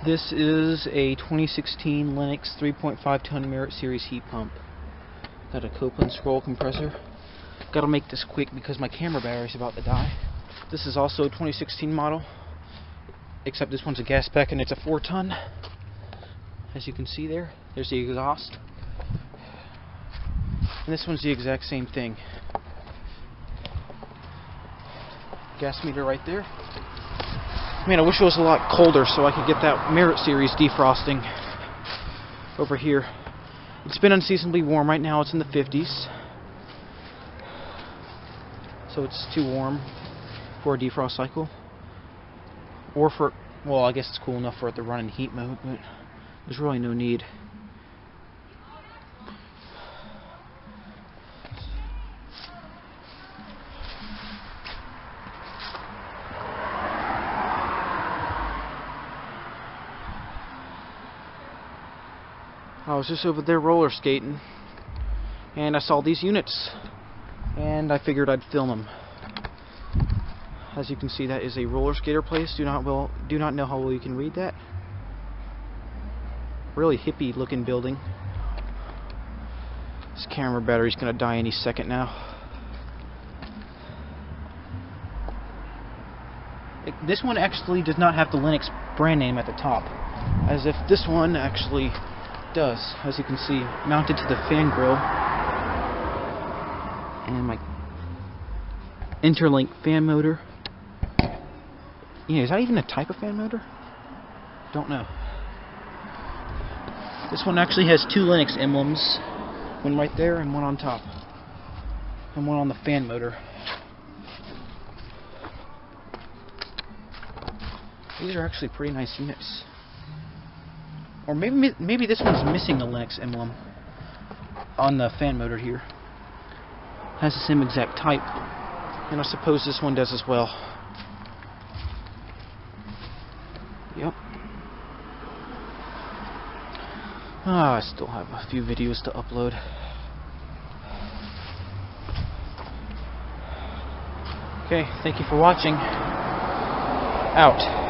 This is a 2016 Lennox 3.5-ton Merit Series heat pump. Got a Copeland scroll compressor. Gotta make this quick because my camera battery's about to die. This is also a 2016 model, except this one's a gas spec and it's a 4-ton. As you can see there's the exhaust. And this one's the exact same thing. Gas meter right there. Man, I wish it was a lot colder so I could get that Merit Series defrosting over here. It's been unseasonably warm. Right now it's in the 50s. So it's too warm for a defrost cycle. Or for, well, I guess it's cool enough for it to run in heat mode, but there's really no need. I was just over there roller skating and I saw these units and I figured I'd film them. As you can see, that is a roller skater place. Do not know how well you can read that. Really hippie looking building. This camera battery's gonna die any second now. This one actually does not have the Lennox brand name at the top, as if this one actually does. As you can see, mounted to the fan grill, and my interlink fan motor. Yeah, is that even a type of fan motor? Don't know. This one actually has two Lennox emblems, one right there and one on top, and one on the fan motor. These are actually pretty nice units. Or maybe this one's missing the Lennox emblem on the fan motor here. Has the same exact type, and I suppose this one does as well. Yep. I still have a few videos to upload. Okay, thank you for watching. Out.